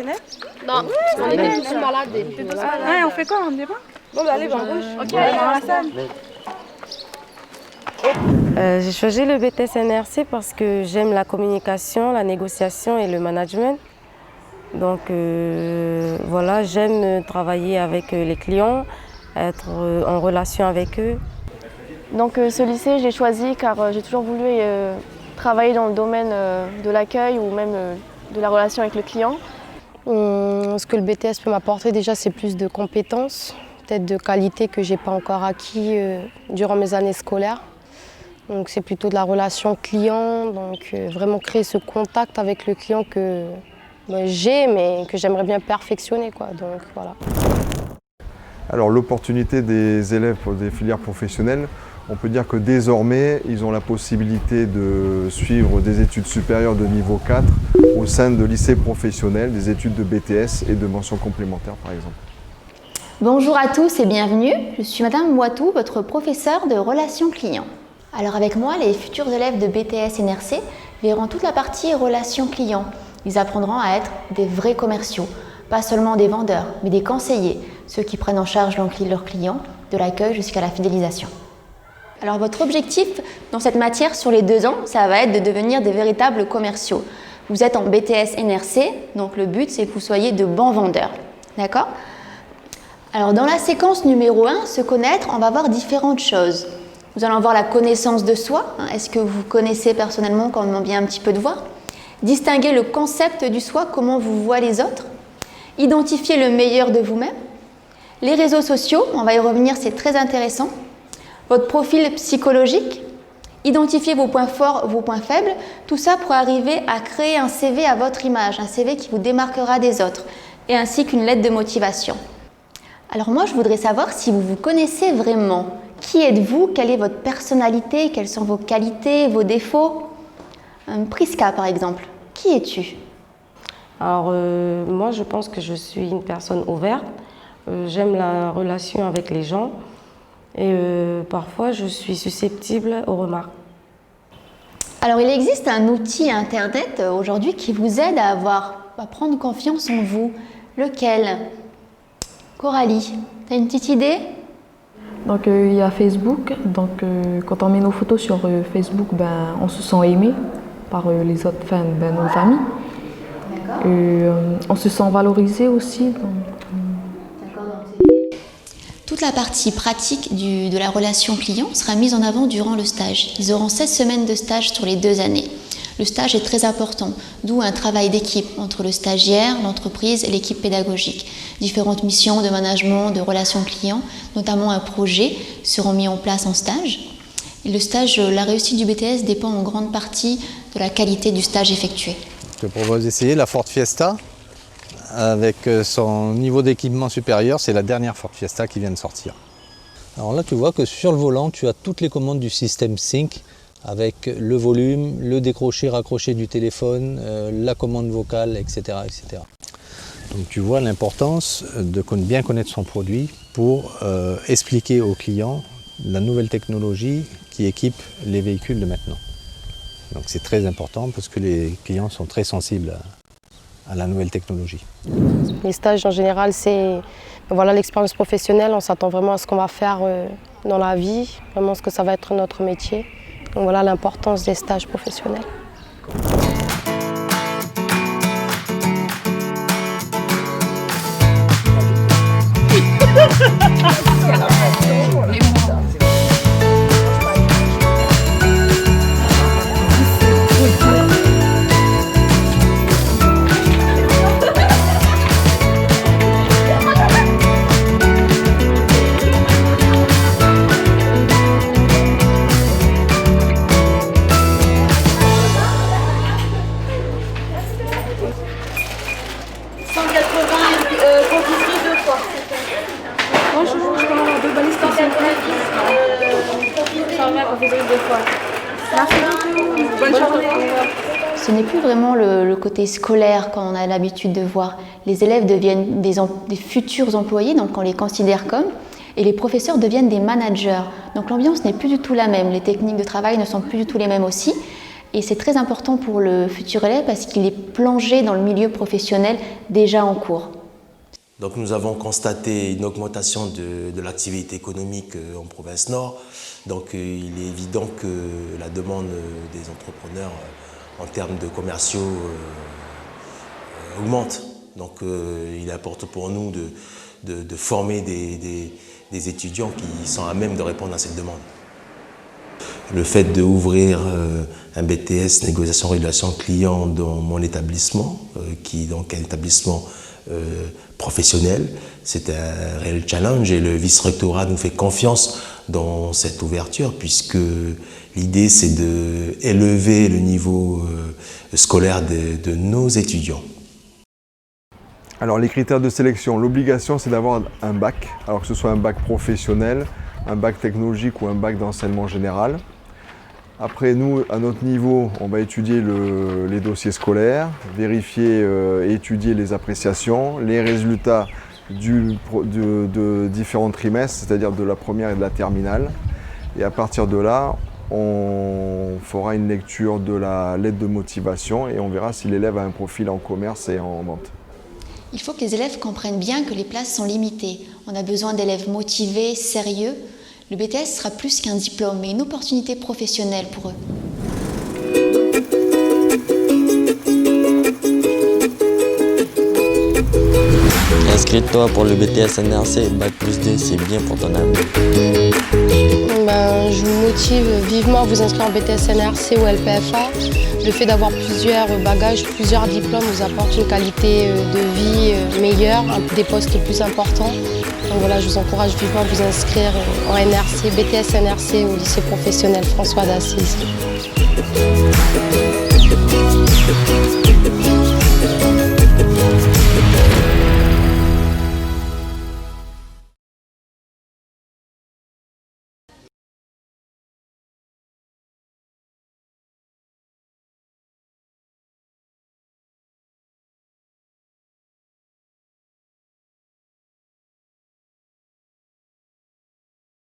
professionnel? Non, on était tous malades. Ouais, on fait quoi? On débat? Bon, bah allez, à gauche. Ok, allez dans la salle. J'ai choisi le BTS NRC parce que j'aime la communication, la négociation et le management. Donc voilà, j'aime travailler avec les clients, être en relation avec eux. Donc ce lycée, je l'ai choisi car j'ai toujours voulu travailler dans le domaine de l'accueil ou même de la relation avec le client. Ce que le BTS peut m'apporter déjà, c'est plus de compétences, peut-être de qualités que je n'ai pas encore acquis durant mes années scolaires. Donc c'est plutôt de la relation client, donc vraiment créer ce contact avec le client que j'ai, mais que j'aimerais bien perfectionner, quoi. Donc voilà. Alors l'opportunité des élèves pour des filières professionnelles, on peut dire que désormais, ils ont la possibilité de suivre des études supérieures de niveau 4 au sein de lycées professionnels, des études de BTS et de mentions complémentaires par exemple. Bonjour à tous et bienvenue. Je suis Madame Moitou, votre professeure de relations clients. Alors avec moi, les futurs élèves de BTS NRC verront toute la partie relations clients. Ils apprendront à être des vrais commerciaux, pas seulement des vendeurs, mais des conseillers, ceux qui prennent en charge leurs clients, de l'accueil jusqu'à la fidélisation. Alors votre objectif dans cette matière sur les 2 ans, ça va être de devenir des véritables commerciaux. Vous êtes en BTS NRC, donc le but c'est que vous soyez de bons vendeurs. D'accord ? Alors dans la séquence numéro 1, se connaître, on va voir différentes choses. Nous allons voir la connaissance de soi. Est-ce que vous connaissez personnellement quand on vient un petit peu de voir? Distinguer le concept du soi, comment vous voient les autres. Identifier le meilleur de vous-même. Les réseaux sociaux, on va y revenir, c'est très intéressant. Votre profil psychologique. Identifier vos points forts, vos points faibles. Tout ça pour arriver à créer un CV à votre image, un CV qui vous démarquera des autres, et ainsi qu'une lettre de motivation. Alors moi, je voudrais savoir si vous vous connaissez vraiment. Qui êtes-vous? Quelle est votre personnalité? Quelles sont vos qualités, vos défauts? Priska, par exemple. Qui es-tu? Alors moi, je pense que je suis une personne ouverte. J'aime la relation avec les gens et parfois je suis susceptible aux remarques. Alors il existe un outil internet aujourd'hui qui vous aide à prendre confiance en vous. Lequel? Coralie, tu as une petite idée? Donc il y a Facebook, donc quand on met nos photos sur Facebook, on se sent aimé par les autres fans, nos amis. On se sent valorisé aussi. Toute la partie pratique de la relation client sera mise en avant durant le stage. Ils auront 16 semaines de stage sur les 2 années. Le stage est très important, d'où un travail d'équipe entre le stagiaire, l'entreprise et l'équipe pédagogique. Différentes missions de management, de relations clients, notamment un projet, seront mis en place en stage. Et le stage, la réussite du BTS dépend en grande partie de la qualité du stage effectué. Je propose d'essayer la Ford Fiesta. Avec son niveau d'équipement supérieur, c'est la dernière Ford Fiesta qui vient de sortir. Alors là, tu vois que sur le volant, tu as toutes les commandes du système Sync, avec le volume, le décrocher-raccrocher du téléphone, la commande vocale, etc., etc. Donc tu vois l'importance de bien connaître son produit pour expliquer aux clients la nouvelle technologie qui équipe les véhicules de maintenant. Donc c'est très important parce que les clients sont très sensibles à la nouvelle technologie. Les stages en général, c'est l'expérience professionnelle. On s'attend vraiment à ce qu'on va faire dans la vie, vraiment ce que ça va être notre métier. Donc voilà l'importance des stages professionnels. Ce n'est plus vraiment le côté scolaire qu'on a l'habitude de voir. Les élèves deviennent des futurs employés, donc on les considère comme, et les professeurs deviennent des managers. Donc l'ambiance n'est plus du tout la même, les techniques de travail ne sont plus du tout les mêmes aussi. Et c'est très important pour le futur élève parce qu'il est plongé dans le milieu professionnel déjà en cours. Donc nous avons constaté une augmentation de l'activité économique en province Nord. Donc il est évident que la demande des entrepreneurs en termes de commerciaux augmente. Donc il est important pour nous de former des étudiants qui sont à même de répondre à cette demande. Le fait d'ouvrir un BTS négociation relation client dans mon établissement, qui est donc un établissement professionnel, c'est un réel challenge et le vice-rectorat nous fait confiance dans cette ouverture puisque l'idée c'est d'élever le niveau scolaire de nos étudiants. Alors les critères de sélection, l'obligation c'est d'avoir un bac, alors que ce soit un bac professionnel, un bac technologique ou un bac d'enseignement général. Après nous, à notre niveau, on va étudier les dossiers scolaires, vérifier et étudier les appréciations, les résultats de différents trimestres, c'est-à-dire de la première et de la terminale. Et à partir de là, on fera une lecture de la lettre de motivation et on verra si l'élève a un profil en commerce et en vente. Il faut que les élèves comprennent bien que les places sont limitées. On a besoin d'élèves motivés, sérieux. Le BTS sera plus qu'un diplôme, mais une opportunité professionnelle pour eux. Inscris-toi pour le BTS NRC, Bac+D, c'est bien pour ton avenir. Je vous motive vivement à vous inscrire en BTS NRC ou LPFA. Le fait d'avoir plusieurs bagages, plusieurs diplômes vous apporte une qualité de vie meilleure, des postes plus importants. Donc voilà, je vous encourage vivement à vous inscrire en NRC, BTS NRC au lycée professionnel François d'Assise.